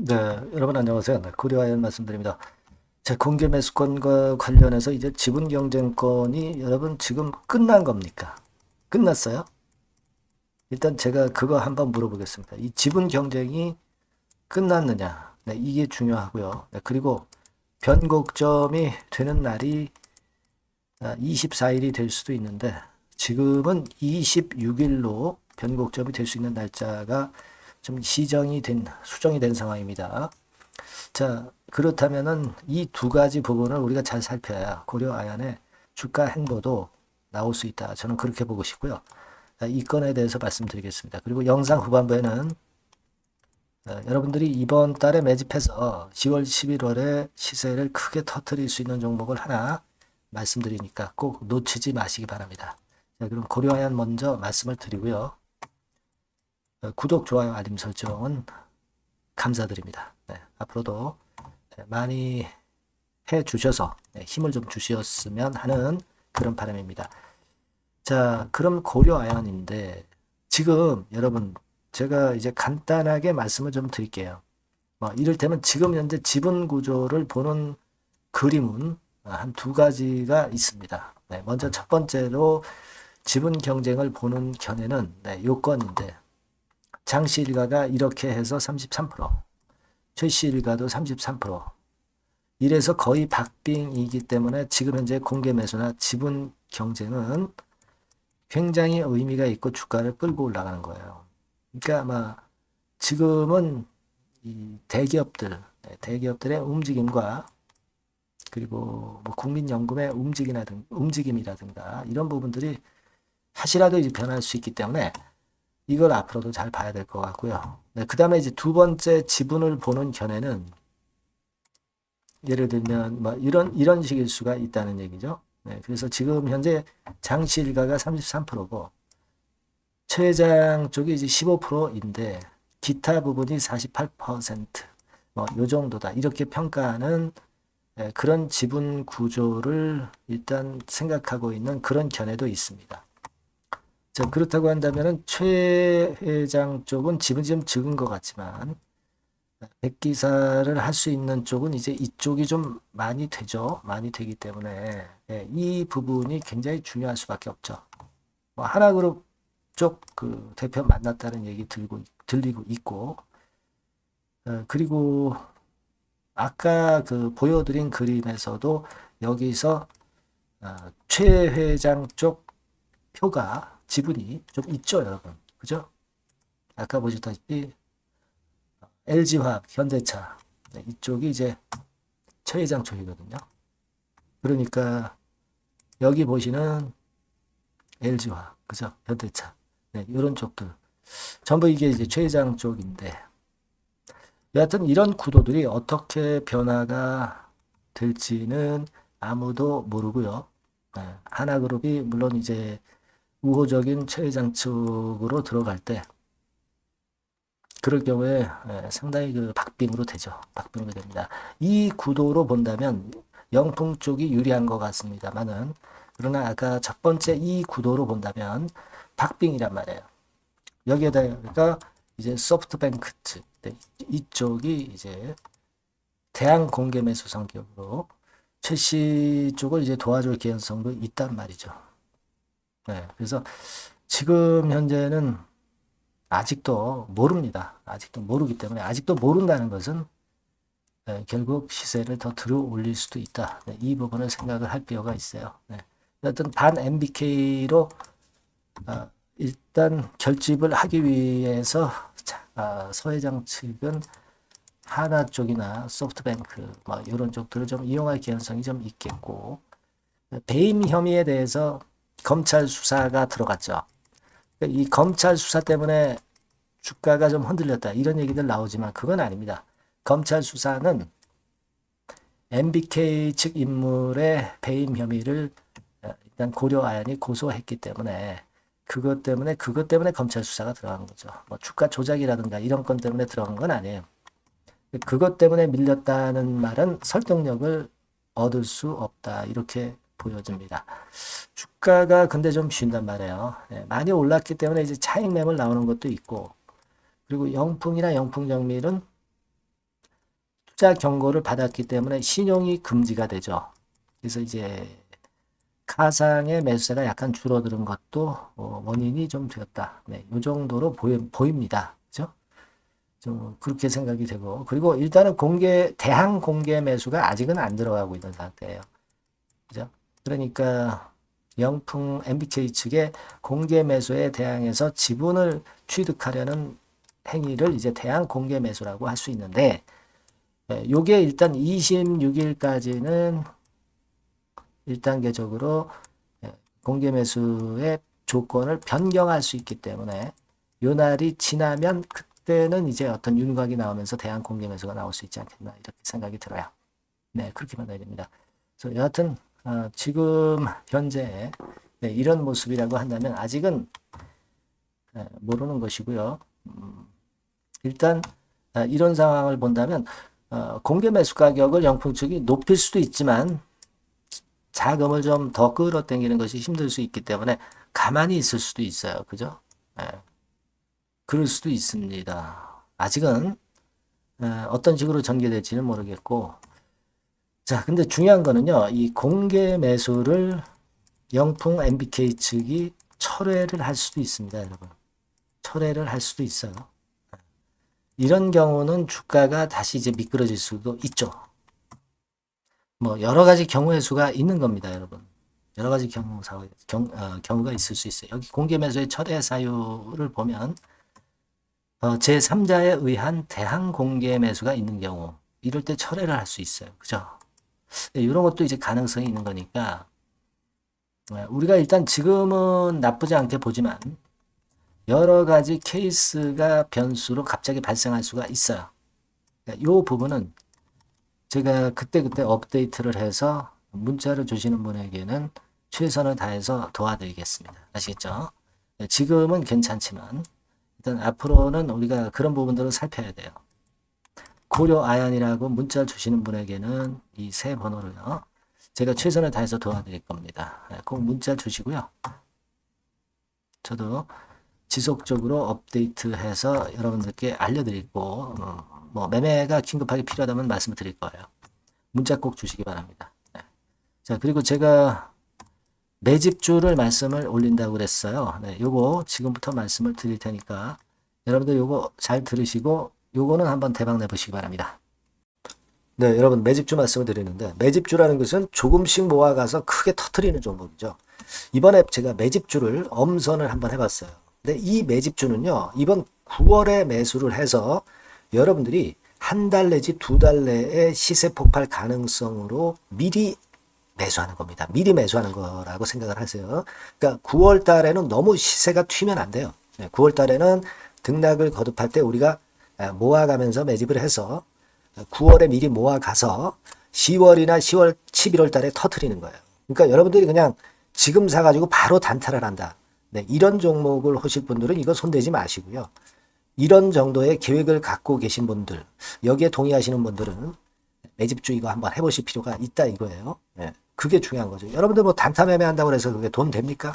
네, 여러분 안녕하세요. 네, 고려아연 말씀드립니다. 제 공개 매수권과 관련해서 이제 지분 경쟁권이 여러분 지금 끝난 겁니까? 끝났어요? 일단 제가 그거 한번 물어보겠습니다. 이 지분 경쟁이 끝났느냐? 네, 이게 중요하고요. 네, 그리고 변곡점이 되는 날이 24일이 될 수도 있는데 지금은 26일로 변곡점이 될 수 있는 날짜가 좀 수정이 된 상황입니다. 자, 그렇다면은 이 두 가지 부분을 우리가 잘 살펴야 고려 아연의 주가 행보도 나올 수 있다. 저는 그렇게 보고 싶고요. 이 건에 대해서 말씀드리겠습니다. 그리고 영상 후반부에는 여러분들이 이번 달에 매집해서 10월, 11월에 시세를 크게 터뜨릴 수 있는 종목을 하나 말씀드리니까 꼭 놓치지 마시기 바랍니다. 자, 그럼 고려아연 먼저 말씀을 드리고요. 구독, 좋아요, 알림 설정은 감사드립니다. 네, 앞으로도 많이 해 주셔서 힘을 좀 주셨으면 하는 그런 바람입니다. 자, 그럼 고려아연인데 지금 여러분 제가 이제 간단하게 말씀을 좀 드릴게요. 이를테면 지금 현재 지분 구조를 보는 그림은 한 두 가지가 있습니다. 네, 먼저 첫 번째로 지분 경쟁을 보는 견해는 요건인데 장시 일가가 이렇게 해서 33%, 최씨 일가도 33%, 이래서 거의 박빙이기 때문에 지금 현재 공개 매수나 지분 경쟁은 굉장히 의미가 있고 주가를 끌고 올라가는 거예요. 그러니까 아마 지금은 이 대기업들의 움직임과 그리고 뭐 국민연금의 움직임이라든가 이런 부분들이 하시라도 이제 변할 수 있기 때문에 이걸 앞으로도 잘 봐야 될 것 같고요. 네, 그 다음에 이제 두 번째 지분을 보는 견해는 예를 들면 뭐 이런 식일 수가 있다는 얘기죠. 네, 그래서 지금 현재 장시일가가 33%고 최장 쪽이 이제 15%인데 기타 부분이 48%, 요 정도다. 이렇게 평가하는 그런 지분 구조를 일단 생각하고 있는 그런 견해도 있습니다. 자, 그렇다고 한다면은 최 회장 쪽은 지분이 좀 적은 것 같지만 백기사를 할 수 있는 쪽은 이제 이쪽이 좀 많이 되죠. 많이 되기 때문에 이 부분이 굉장히 중요할 수밖에 없죠. 하나그룹 쪽 그 대표 만났다는 얘기 들리고 있고, 그리고 아까 그 보여드린 그림에서도 여기서 최 회장 쪽 표가 지분이 좀 있죠, 여러분. 그죠? 아까 보셨다시피 LG화학, 현대차 이쪽이 이제 최 회장 쪽이거든요. 그러니까 여기 보시는 LG화학, 그죠? 현대차, 이런 쪽들 전부 이게 이제 최 회장 쪽인데 여하튼 이런 구도들이 어떻게 변화가 될지는 아무도 모르고요. 하나그룹이 물론 이제 우호적인 최 회장 측으로 들어갈 때 그럴 경우에 상당히 그 박빙으로 되죠. 박빙으로 됩니다. 이 구도로 본다면 영풍 쪽이 유리한 것 같습니다만은 그러나 아까 첫 번째 이 구도로 본다면 박빙이란 말이에요. 여기에다가 이제 소프트뱅크 측 이쪽이 이제 대항 공개 매수 성격으로 최씨 쪽을 이제 도와줄 개연성도 있단 말이죠. 네, 그래서 지금 현재는 아직도 모릅니다. 아직도 모르기 때문에 아직도 모른다는 것은 결국 시세를 더 들어 올릴 수도 있다. 네, 이 부분을 생각을 할 필요가 있어요. 네. 어떤 반 MBK로 일단 결집을 하기 위해서 서 회장 측은 하나 쪽이나 소프트뱅크 이런 쪽들을 좀 이용할 개연성이 좀 있겠고 배임 혐의에 대해서 검찰 수사가 들어갔죠. 이 검찰 수사 때문에 주가가 좀 흔들렸다 이런 얘기들 나오지만 그건 아닙니다. 검찰 수사는 MBK 측 인물의 배임 혐의를 일단 고려아연이 고소했기 때문에 그것 때문에 검찰 수사가 들어간 거죠. 뭐 주가 조작이라든가 이런 건 때문에 들어간 건 아니에요. 그것 때문에 밀렸다는 말은 설득력을 얻을 수 없다 이렇게 보여집니다. 주가가 근데 좀 쉰단 말이에요. 많이 올랐기 때문에 이제 차익 매물 나오는 것도 있고 그리고 영풍이나 영풍정밀은 흑자 경고를 받았기 때문에 신용이 금지가 되죠. 그래서 이제 가상의 매수세가 약간 줄어드는 것도 원인이 좀 되었다. 네, 이 정도로 보입니다. 그죠? 좀 그렇게 생각이 되고, 그리고 일단은 대항 공개 매수가 아직은 안 들어가고 있는 상태예요. 그죠? 그러니까 영풍 MBK 측의 공개 매수에 대항해서 지분을 취득하려는 행위를 이제 대항 공개 매수라고 할 수 있는데, 요게 일단 26일까지는 1단계적으로 공개 매수의 조건을 변경할 수 있기 때문에 요 날이 지나면 그때는 이제 어떤 윤곽이 나오면서 대항 공개 매수가 나올 수 있지 않겠나 이렇게 생각이 들어요. 네, 그렇게 만나야 됩니다. 그래서 여하튼 지금 현재 이런 모습이라고 한다면 아직은 모르는 것이고요. 일단 이런 상황을 본다면 공개 매수 가격을 영풍 측이 높일 수도 있지만 자금을 좀 더 끌어당기는 것이 힘들 수 있기 때문에 가만히 있을 수도 있어요. 그죠? 그럴 수도 있습니다. 아직은 어떤 식으로 전개될지는 모르겠고, 자, 근데 중요한 거는요, 이 공개 매수를 영풍 MBK 측이 철회를 할 수도 있습니다, 여러분. 철회를 할 수도 있어요. 이런 경우는 주가가 다시 이제 미끄러질 수도 있죠. 뭐 여러 가지 경우의 수가 있는 겁니다, 여러분. 여러 가지 경우가 있을 수 있어요. 여기 공개 매수의 철회 사유를 보면 제3자에 의한 대항 공개 매수가 있는 경우 이럴 때 철회를 할 수 있어요. 그죠? 이런 것도 이제 가능성이 있는 거니까 우리가 일단 지금은 나쁘지 않게 보지만 여러 가지 케이스가 변수로 갑자기 발생할 수가 있어요. 이 부분은 제가 그때그때 업데이트를 해서 문자를 주시는 분에게는 최선을 다해서 도와드리겠습니다. 아시겠죠? 지금은 괜찮지만 일단 앞으로는 우리가 그런 부분들을 살펴야 돼요. 고려 아연이라고 문자를 주시는 분에게는 이 세 번호를요. 제가 최선을 다해서 도와드릴 겁니다. 꼭 문자 주시고요. 저도 지속적으로 업데이트해서 여러분들께 알려드리고 뭐 매매가 긴급하게 필요하다면 말씀을 드릴 거예요. 문자 꼭 주시기 바랍니다. 네. 자, 그리고 제가 매집주를 말씀을 올린다고 그랬어요. 네, 요거 지금부터 말씀을 드릴 테니까 여러분들 요거 잘 들으시고 요거는 한번 대박 내보시기 바랍니다. 네, 여러분 매집주 말씀을 드리는데 매집주라는 것은 조금씩 모아가서 크게 터트리는 종목이죠. 이번에 제가 매집주를 엄선을 한번 해봤어요. 근데 이 매집주는요, 이번 9월에 매수를 해서 여러분들이 한 달 내지 두 달 내에 시세 폭발 가능성으로 미리 매수하는 겁니다. 미리 매수하는 거라고 생각을 하세요. 그러니까 9월 달에는 너무 시세가 튀면 안 돼요. 9월 달에는 등락을 거듭할 때 우리가 모아가면서 매집을 해서 9월에 미리 모아가서 10월이나 10월, 11월 달에 터트리는 거예요. 그러니까 여러분들이 그냥 지금 사가지고 바로 단타를 한다. 네, 이런 종목을 하실 분들은 이거 손대지 마시고요. 이런 정도의 계획을 갖고 계신 분들, 여기에 동의하시는 분들은 매집주 이거 한번 해보실 필요가 있다 이거예요. 네, 그게 중요한 거죠. 여러분들 뭐 단타 매매한다고 해서 그게 돈 됩니까?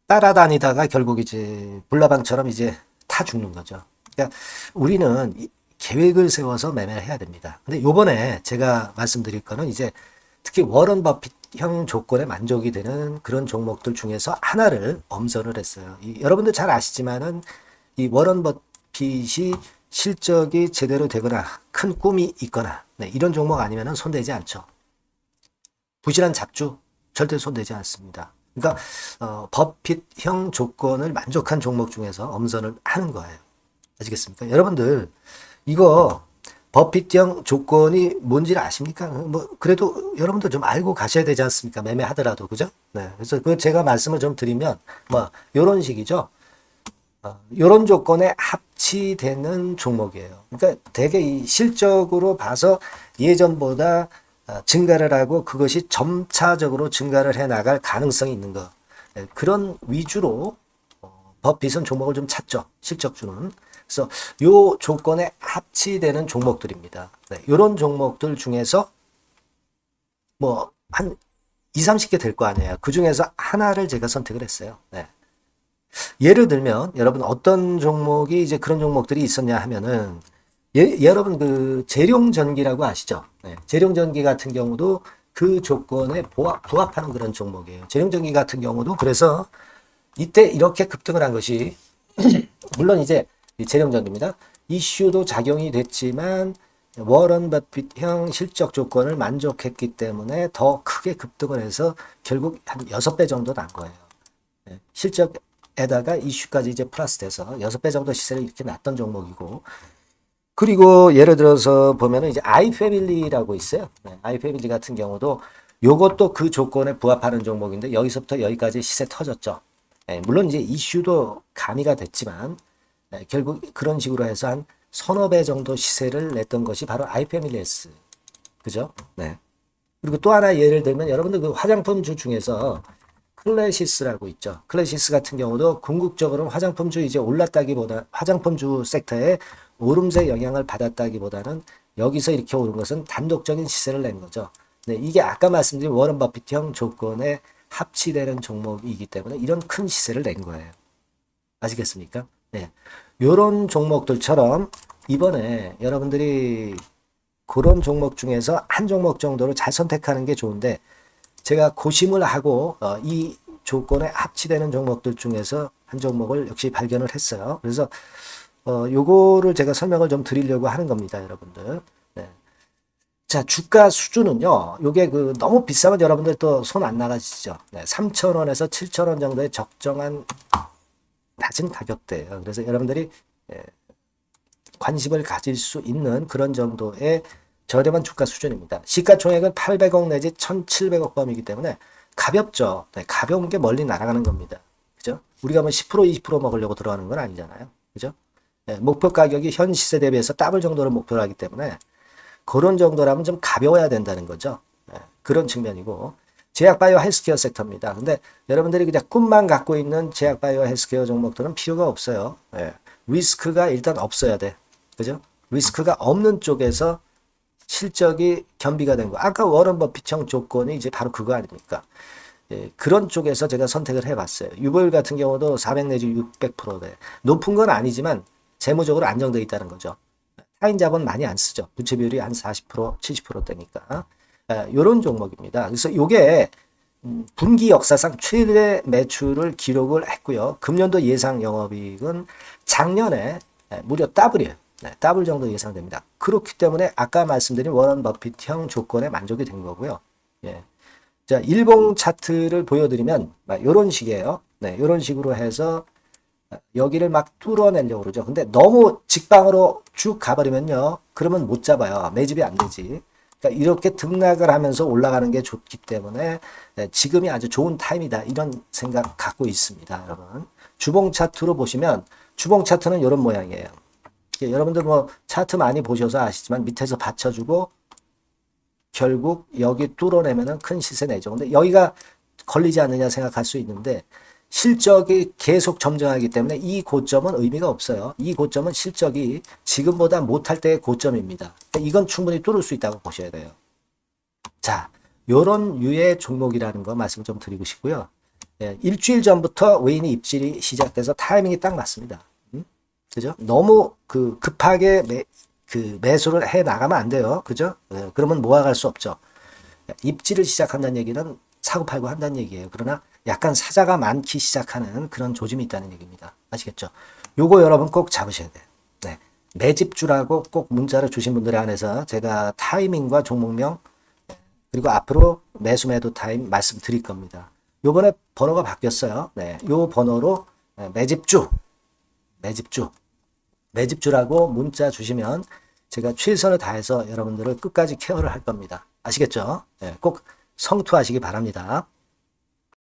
따라다니다가 결국 이제 불나방처럼 이제 타 죽는 거죠. 그러니까 우리는 계획을 세워서 매매를 해야 됩니다. 근데 요번에 제가 말씀드릴 거는 이제 특히 워런 버핏형 조건에 만족이 되는 그런 종목들 중에서 하나를 엄선을 했어요. 여러분들 잘 아시지만은 이 워런 버핏이 실적이 제대로 되거나 큰 꿈이 있거나 이런 종목 아니면은 손대지 않죠. 부실한 잡주 절대 손대지 않습니다. 그러니까 버핏형 조건을 만족한 종목 중에서 엄선을 하는 거예요. 아시겠습니까? 여러분들 이거 버핏형 조건이 뭔지를 아십니까? 뭐 그래도 여러분들 좀 알고 가셔야 되지 않습니까? 매매하더라도 그죠? 네. 그래서 그 제가 말씀을 좀 드리면 뭐 이런 식이죠. 이런 조건에 합치되는 종목이에요. 그러니까 되게 이 실적으로 봐서 예전보다 증가를 하고 그것이 점차적으로 증가를 해 나갈 가능성이 있는 거. 네. 그런 위주로 버핏은 종목을 좀 찾죠. 실적주는. 그래서 요 조건에 합치되는 종목들입니다. 네, 이런 종목들 중에서 뭐 한 2, 30개 될 거 아니에요. 그 중에서 하나를 제가 선택을 했어요. 네. 예를 들면 여러분 어떤 종목이 이제 그런 종목들이 있었냐 하면은 여러분 그 재룡전기라고 아시죠? 네, 재룡전기 같은 경우도 그 조건에 부합하는 그런 종목이에요. 재룡전기 같은 경우도 그래서 이때 이렇게 급등을 한 것이 물론 이제 재룡전기입니다. 이슈도 작용이 됐지만 워런 버핏형 실적 조건을 만족했기 때문에 더 크게 급등을 해서 결국 한 6배 정도 난 거예요. 네, 실적에다가 이슈까지 이제 플러스 돼서 6배 정도 시세를 이렇게 났던 종목이고, 그리고 예를 들어서 보면은 이제 아이패밀리라고 있어요. 네, 아이패밀리 같은 경우도 요것도 그 조건에 부합하는 종목인데 여기서부터 여기까지 시세 터졌죠. 네, 물론 이제 이슈도 가미가 됐지만 네, 결국 그런 식으로 해서 한 서너 배 정도 시세를 냈던 것이 바로 아이패밀리스. 그죠? 네. 그리고 또 하나 예를 들면 여러분들 그 화장품주 중에서 클래시스라고 있죠. 클래시스 같은 경우도 궁극적으로는 화장품주 이제 올랐다기보다 화장품주 섹터에 오름세 영향을 받았다기보다는 여기서 이렇게 오른 것은 단독적인 시세를 낸 거죠. 네, 이게 아까 말씀드린 워런 버핏형 조건에 합치되는 종목이기 때문에 이런 큰 시세를 낸 거예요. 아시겠습니까? 네. 요런 종목들처럼 이번에 여러분들이 그런 종목 중에서 한 종목 정도를 잘 선택하는 게 좋은데, 제가 고심을 하고 이 조건에 합치되는 종목들 중에서 한 종목을 역시 발견을 했어요. 그래서 요거를 제가 설명을 좀 드리려고 하는 겁니다, 여러분들. 네. 자, 주가 수준은요, 요게 그 너무 비싸면 여러분들 또 손 안 나가시죠. 네, 3,000원에서 7,000원 정도의 적정한 낮은 가격대예요. 그래서 여러분들이 관심을 가질 수 있는 그런 정도의 저렴한 주가 수준입니다. 시가총액은 800억 내지 1,700억 범이기 때문에 가볍죠. 네, 가벼운 게 멀리 날아가는 겁니다. 그죠? 우리가 뭐 10%, 20% 먹으려고 들어가는 건 아니잖아요. 그죠? 네, 목표 가격이 현 시세 대비해서 더블 정도를 목표로 하기 때문에 그런 정도라면 좀 가벼워야 된다는 거죠. 네, 그런 측면이고, 제약바이오 헬스케어 섹터입니다. 근데 여러분들이 그냥 꿈만 갖고 있는 제약바이오 헬스케어 종목들은 필요가 없어요. 네, 리스크가 일단 없어야 돼. 그죠? 리스크가 없는 쪽에서 실적이 겸비가 된 거. 아까 워런 버핏형 조건이 이제 바로 그거 아닙니까? 예, 그런 쪽에서 제가 선택을 해봤어요. 유보율 같은 경우도 400 내지 600%대. 높은 건 아니지만 재무적으로 안정되어 있다는 거죠. 타인 자본 많이 안 쓰죠. 부채 비율이 한 40%, 70%대니까. 이런 종목입니다. 그래서 이게 분기 역사상 최대 매출을 기록을 했고요. 금년도 예상 영업이익은 작년에 무려 더블이에요. 네, 더블 정도 예상됩니다. 그렇기 때문에 아까 말씀드린 워런 버핏형 조건에 만족이 된 거고요. 예. 자, 일봉 차트를 보여드리면 이런 식이에요. 네, 이런 식으로 해서 여기를 막 뚫어내려고 그러죠. 근데 너무 직방으로 쭉 가버리면요, 그러면 못 잡아요. 매집이 안 되지. 그러니까 이렇게 등락을 하면서 올라가는 게 좋기 때문에 지금이 아주 좋은 타임이다, 이런 생각 갖고 있습니다, 여러분. 주봉 차트로 보시면 주봉 차트는 이런 모양이에요. 여러분들 뭐 차트 많이 보셔서 아시지만 밑에서 받쳐주고 결국 여기 뚫어내면은 큰 시세 내죠. 근데 여기가 걸리지 않느냐 생각할 수 있는데 실적이 계속 점증하기 때문에 이 고점은 의미가 없어요. 이 고점은 실적이 지금보다 못할 때의 고점입니다. 이건 충분히 뚫을 수 있다고 보셔야 돼요. 자, 요런 유의 종목이라는 거 말씀 좀 드리고 싶고요. 예, 일주일 전부터 외인이 입질이 시작돼서 타이밍이 딱 맞습니다. 그죠? 너무 급하게 매수를 해 나가면 안 돼요. 그죠? 예, 그러면 모아갈 수 없죠. 입지를 시작한다는 얘기는 사고 팔고 한다는 얘기예요. 그러나 약간 사자가 많기 시작하는 그런 조짐이 있다는 얘기입니다. 아시겠죠? 요거 여러분 꼭 잡으셔야 돼요. 네. 매집주라고 꼭 문자를 주신 분들에 한해서 제가 타이밍과 종목명 그리고 앞으로 매수 매도 타임 말씀드릴 겁니다. 요번에 번호가 바뀌었어요. 네. 요 번호로 매집주라고 문자 주시면 제가 최선을 다해서 여러분들을 끝까지 케어를 할 겁니다. 아시겠죠? 네, 꼭 성투하시기 바랍니다.